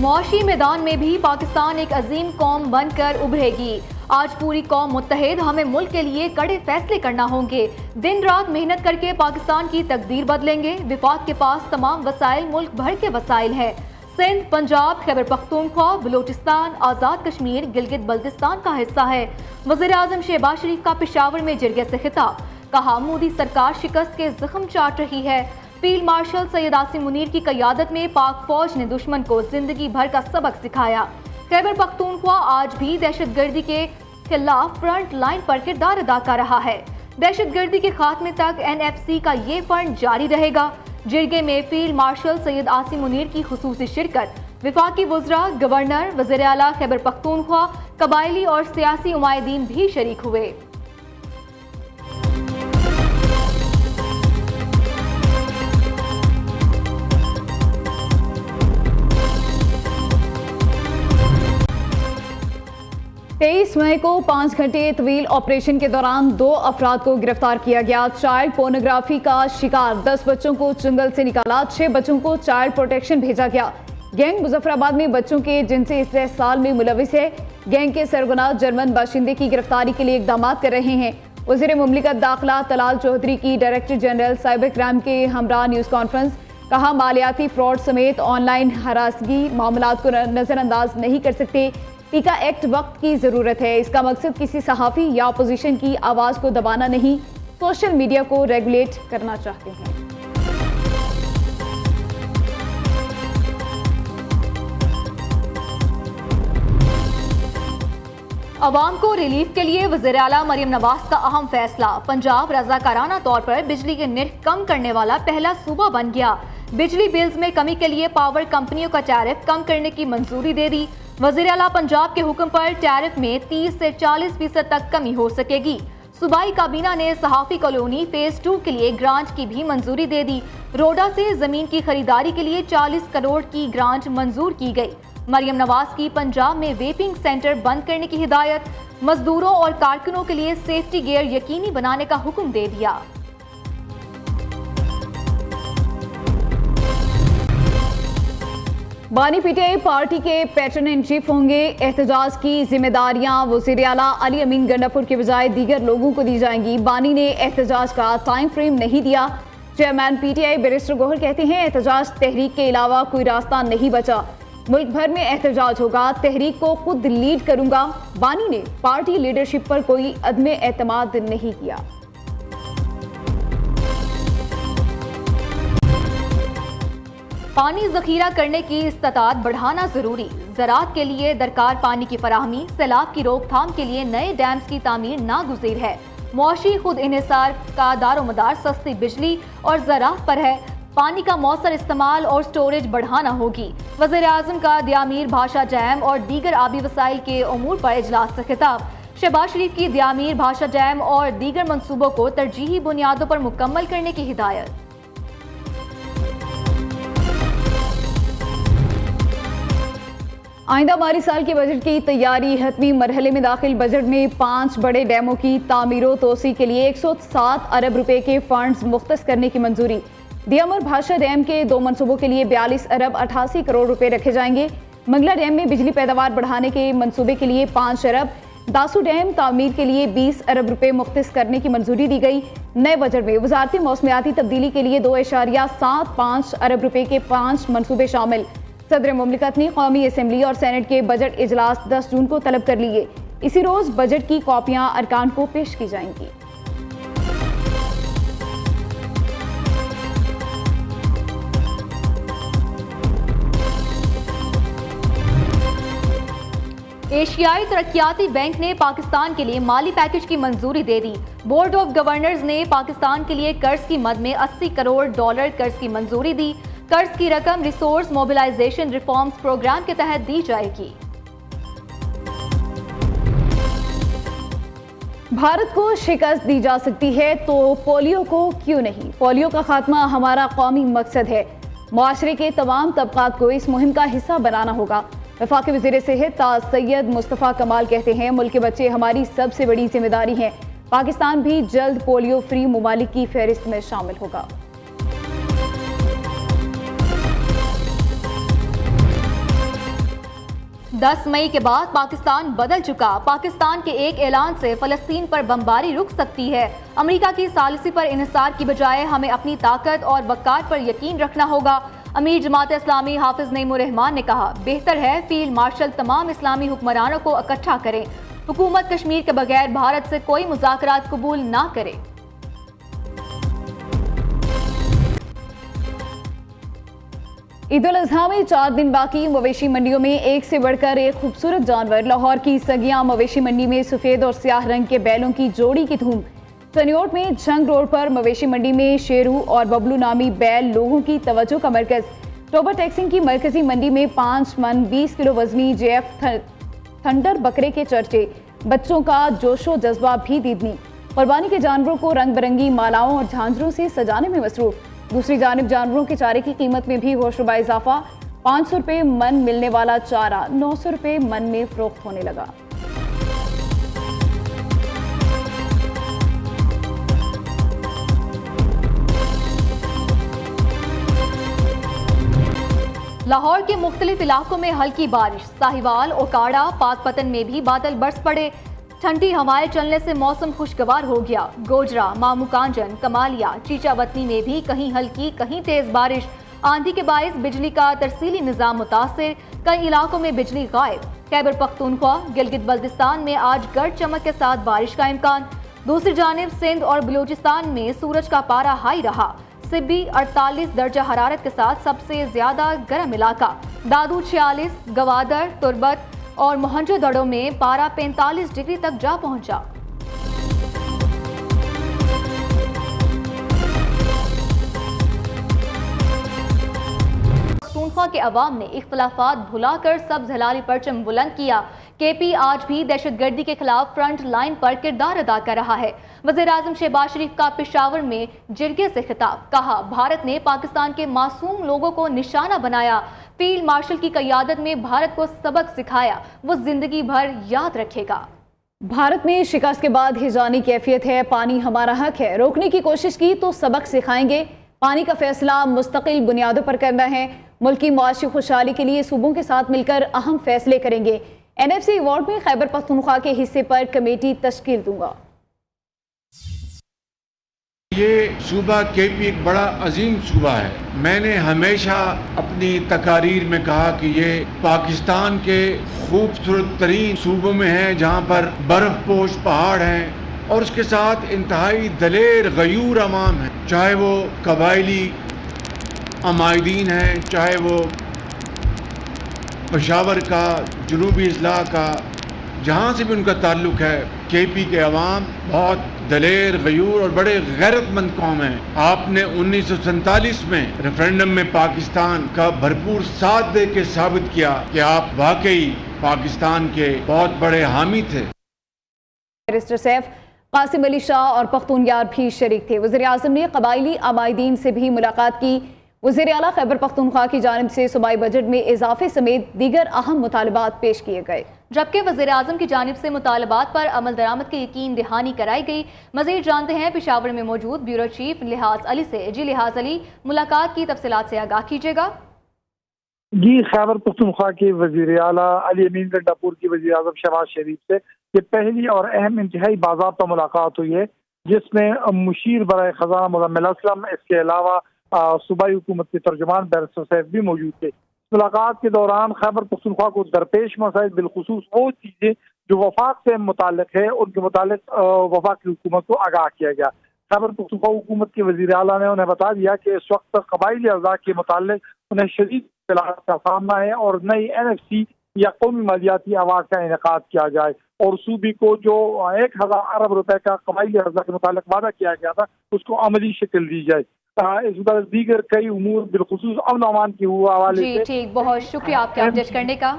मुआशी मैदान में भी पाकिस्तान एक अजीम कौम बनकर उभरेगी। आज पूरी कौम मुत्तहिद, हमें मुल्क के लिए कड़े फैसले करना होंगे। दिन रात मेहनत करके पाकिस्तान की तकदीर बदलेंगे। विफाक के पास तमाम वसाइल मुल्क भर के वसाइल हैं। सिंध, पंजाब, खैबर पख्तूनख्वा, बलूचिस्तान, आज़ाद कश्मीर, गिलगित बल्तिस्तान का हिस्सा है। वज़ीर आज़म शहबाज शरीफ का पेशावर में जरगे से खिताब, कहा मोदी सरकार शिकस्त के जख्म चाट रही है। फील्ड मार्शल सैयद आसिम मुनीर की क़यादत में पाक फौज ने दुश्मन को जिंदगी भर का सबक सिखाया। खैबर पख्तूनख्वा आज भी दहशतगर्दी के खिलाफ फ्रंट लाइन पर किरदार अदा कर रहा है। दहशतगर्दी के खात्मे तक NFC का ये फंड जारी रहेगा। जिरगे में फील्ड मार्शल सैयद आसिम मुनीर की खुसूसी शिरकत, विफाकी वज़रा, गवर्नर, वज़ीर आला खैबर पख्तूनख्वा, कबायली और सियासी उमायदीन भी शरीक हुए। तेईस मई को 5 घंटे तवील ऑपरेशन के दौरान 2 अफराद को गिरफ्तार किया गया। चाइल्ड पोर्नोग्राफी का शिकार 10 बच्चों को जंगल से निकाला। 6 बच्चों को चाइल्ड प्रोटेक्शन भेजा गया। गैंग मुजफ्फराबाद में बच्चों के जिनसी इस्तेहसाल में मुलविस है। गैंग के सरगना जर्मन बाशिंदे की गिरफ्तारी के लिए इकदाम कर रहे हैं। वज़ीर मुमलिकत दाखिला तलाल चौधरी की डायरेक्टर जनरल साइबर क्राइम के हमरा न्यूज़ कॉन्फ्रेंस, कहा मालियाती फ्रॉड समेत ऑनलाइन हरासगी मामलात को नज़रअंदाज नहीं कर सकते। टीका एक्ट वक्त की ज़रूरत है। इसका मकसद किसी सहाफ़ी या अपोजिशन की आवाज़ को दबाना नहीं, सोशल मीडिया को रेगुलेट करना चाहते हैं। अवाम को रिलीफ के लिए वज़ीर आला मरियम नवाज का अहम फैसला। पंजाब रज़ाकाराना तौर पर बिजली के निर्ख कम करने वाला पहला सूबा बन गया। बिजली बिल्स में कमी के लिए पावर कंपनियों का टैरिफ कम करने की मंजूरी दे दी। वज़ीर आला पंजाब के हुक्म पर टैरिफ में 30 से 40% तक कमी हो सकेगी। सूबाई काबीना ने सहाफ़ी कॉलोनी फेज 2 के लिए ग्रांट की भी मंजूरी दे दी। रोडा से जमीन की खरीदारी के लिए 40 करोड़ की ग्रांट मंजूर की गई। मरियम नवाज की पंजाब में वेपिंग सेंटर बंद करने की हिदायत। मजदूरों और कारकुनों के लिए सेफ्टी गियर यकीनी बनाने का हुक्म दे दिया। बानी पीटीआई पार्टी के पैटर्न इन चीफ होंगे। एहतजाज की जिम्मेदारियां वज़ीर आला अली अमीन गंडापुर के बजाय दीगर लोगों को दी जाएंगी। बानी ने एहतजाज का टाइम फ्रेम नहीं दिया। चेयरमैन पीटीआई बैरिस्टर गौहर कहते हैं एहतजाज तहरीक के अलावा कोई रास्ता नहीं बचा। मुल्क भर में एहतजाज होगा, तहरीक को खुद लीड करूंगा। बानी ने पार्टी लीडरशिप पर कोई अदम एतमाद नहीं किया। पानी जखीरा करने की इस्तात बढ़ाना जरूरी। ज़राअत के लिए दरकार पानी की फराहमी, सैलाब की रोकथाम के लिए नए डैम्स की तामीर नागुज़ीर है। मुआशी खुद इन्हिसार का दारोमदार सस्ती बिजली और ज़राअत पर है। पानी का मौसर इस्तेमाल और स्टोरेज बढ़ाना होगी। वज़ीर आज़म का दियामीर भाषा डैम और दीगर आबी वसाइल के उमूर पर इजलास से खिताब। शहबाज शरीफ की दियामीर भाषा डैम और दीगर मनसूबों को तरजीही बुनियादों पर मुकम्मल करने की हिदायत। आइंदा माली साल के बजट की तैयारी, हतमी मरहले में दाखिल बजट में 5 बड़े डैमों की तामीरो तोसी के लिए 107 अरब रुपए के फंड्स मुख्तस करने की मंजूरी। दियामर भाषा डैम के 2 मनसूबों के लिए 42 अरब 88 करोड़ रुपए रखे जाएंगे। मंगला डैम में बिजली पैदावार बढ़ाने के मंसूबे के लिए 5 अरब, दासू डैम तामीर के लिए 20 अरब रुपए मुख्तस करने की मंजूरी दी गई। नए बजट में वजारती मौसमियाती तब्दीली के लिए 2.75 अरब रुपए के 5 मनसूबे शामिल। सदर मुमलिकत ने कौमी असम्बली और सेनेट के बजट इजलास 10 जून को तलब कर लिए। इसी रोज बजट की कॉपियां अरकान को पेश की जाएंगी। एशियाई तरक्याती बैंक ने पाकिस्तान के लिए माली पैकेज की मंजूरी दे दी। बोर्ड ऑफ गवर्नर्स ने पाकिस्तान के लिए कर्ज की मद में $80 करोड़ कर्ज की मंजूरी दी। कर्ज की रकम रिसोर्स मोबिलाइजेशन रिफॉर्म्स प्रोग्राम के तहत दी जाएगी। भारत को शिकस्त दी जा सकती है तो पोलियो को क्यों नहीं। पोलियो का खात्मा हमारा कौमी मकसद है। मुआशरे के तमाम तबकात को इस मुहिम का हिस्सा बनाना होगा। वफाकी वज़ीर सेहत सैयद मुस्तफ़ा कमाल कहते हैं मुल्क के बच्चे हमारी सबसे बड़ी जिम्मेदारी हैं। पाकिस्तान भी जल्द पोलियो फ्री ममालिक की फहरिस्त में शामिल होगा। 10 मई के बाद पाकिस्तान बदल चुका। पाकिस्तान के एक ऐलान से फलस्तीन पर बमबारी रुक सकती है। अमेरिका की सालिसी पर इन्हिसार की बजाय हमें अपनी ताकत और वक़ार पर यकीन रखना होगा। अमीर जमात इस्लामी हाफिज नईमुर रहमान ने कहा, बेहतर है फील्ड मार्शल तमाम इस्लामी हुक्मरानों को इकट्ठा करें। हुकूमत कश्मीर के बगैर भारत से कोई मुज़ाकरात कबूल ना करे। ईद उल अजहा में 4 दिन बाकी। मवेशी मंडियों में एक से बढ़कर एक खूबसूरत जानवर। लाहौर की सगिया मवेशी मंडी में सफेद और स्याह रंग के बैलों की जोड़ी की धूम। सन्योट में जंग रोड पर मवेशी मंडी में शेरू और बबलू नामी बैल लोगों की तवज्जो का मरकज। टोबर टैक्सिंग की मरकजी मंडी में 5 मन 20 किलो वजनी जेएफ थंडर बकरे के चर्चे। बच्चों का जोशो जज्बा भी दीदनी। कुर्बानी के जानवरों को रंग बिरंगी मालाओं और झांझरों से सजाने में मसरूफ। दूसरी जानिब जानवरों के चारे की कीमत में भी होशरुबा इजाफा। 500 रुपये मन मिलने वाला चारा 900 रुपये मन में फरोख्त होने लगा। लाहौर के मुख्तलिफ इलाकों में हल्की बारिश। साहिवाल, ओकाड़ा, पाकपतन में भी बादल बरस पड़े। ठंडी हवाएं चलने से मौसम खुशगवार हो गया। गोजरा, मामूकांजन, कमालिया, चीचावतनी में भी कहीं हल्की कहीं तेज बारिश। आंधी के बायस बिजली का तरसीली निजाम मुतासिर। कई इलाकों में बिजली गायब। खैबर पख्तूनख्वा, गिलगित बल्तिस्तान में आज गर्द चमक के साथ बारिश का इम्कान। दूसरी जानिब सिंध और बलूचिस्तान में सूरज का पारा हाई रहा। सिब्बी 48 दर्जा हरारत के साथ सबसे ज्यादा गर्म इलाका। दादू 46, गवादर, तुर्बत और मोहनजोदड़ो में पारा 45 डिग्री तक जा पहुंचा। पख्तूनख्वा के अवाम ने इख्तलाफात भुलाकर सब्ज हिलाली परचम बुलंद किया। केपी आज भी दहशतगर्दी के खिलाफ फ्रंट लाइन पर किरदार अदा कर रहा है। वज़ीर-ए-आज़म शहबाज शरीफ का पेशावर में जिरगे से खिताब। कहा, भारत ने पाकिस्तान के मासूम लोगों को निशाना बनाया। फील्ड मार्शल की क़यादत में भारत को सबक सिखाया, वो जिंदगी भर याद रखेगा। भारत में शिकस्त के बाद हिजानी कैफियत है। पानी हमारा हक है। रोकने की कोशिश की तो सबक सिखाएंगे। पानी का फैसला मुस्तकिल बुनियादों पर करना है। मुल्क की मुआशी खुशहाली के लिए सूबों के साथ मिलकर अहम फैसले करेंगे। NFC अवार्ड में खैबर पख्तूनख्वा के हिस्से पर कमेटी तश्कील दूंगा। ये सूबा केपी एक बड़ा अजीम सूबा है। मैंने हमेशा अपनी तकारीर में कहा कि ये पाकिस्तान के खूबसूरत तरीन सूबों में है, जहाँ पर बर्फ पोश पहाड़ हैं और उसके साथ इंतहाई दलेर गयूर अवाम है। चाहे वो कबायली अमायदीन हैं, चाहे वो पेशावर का, जनूबी अजला का, जहाँ से भी उनका ताल्लुक है। केपी के अवाम बहुत दलेर, गयूर और बड़े गैरतमंद कौम है। आपने 1947 में रेफरेंडम में पाकिस्तान का भरपूर साथ दे के साबित किया कि आप वाकई पाकिस्तान के बहुत बड़े हामी थे। बैरिस्टर सैफ, कासिम अली शाह और पख्तून यार भी शरीक थे। वज़ीर-ए-आज़म ने कबायली अमायदीन से भी मुलाकात की। वज़ीर आला खैबर पख्तूनख्वा की जानिब से सूबाई बजट में इजाफे समेत दीगर अहम मुतालबात पेश किए गए, जबकि वज़ीर-ए-आज़म की जानिब से मुतालबात पर अमल दरामद की यकीन दहानी कराई गई। मज़ीद जानते हैं पेशावर में मौजूद ब्यूरो चीफ लिहाज अली से। जी लिहाज अली, मुलाकात की तफसीलात से आगाह कीजिएगा। जी, खैबर पख्तूनख्वा के वज़ीर आला अली अमीन गंडापुर की वज़ीर-ए-आज़म शहबाज शरीफ से ये पहली और अहम इंतहाई बाज़ाब्ता मुलाकात हुई है, जिसमें मुशीर बराए खजाना मुज़म्मिल असलम, इसके अलावा सूबाई हुकूमत के तर्जुमान बैरिस्टर सैफ भी मौजूद थे। मुलाकात के दौरान खैबर पख्तूनख्वा को दरपेश मसाइल, बिलखुसूस वो चीज़ें जो वफाक से मुताल्लिक है, उनके मुताल्लिक वफाक की हुकूमत को आगाह किया गया। खैबर पख्तूनख्वा हुकूमत के वज़ीर आला ने उन्हें बता दिया कि इस वक्त कबायली अज़ा के मुताल्लिक उन्हें शदीद इख्तिलाफ का सामना है और नई NFC या कौमी मालियाती अवार्ड का इनेकाद किया जाए और सूबी को जो 1000 अरब रुपए का कबायली अज़ा के मुताल्लिक वादा किया गया था, उसको अमली शक्ल दी जाए। इस तरह दीगर कई उमूर बिलखुसूस अमन अमान के हवाले से। ठीक, बहुत शुक्रिया आपके अपडेट करने का।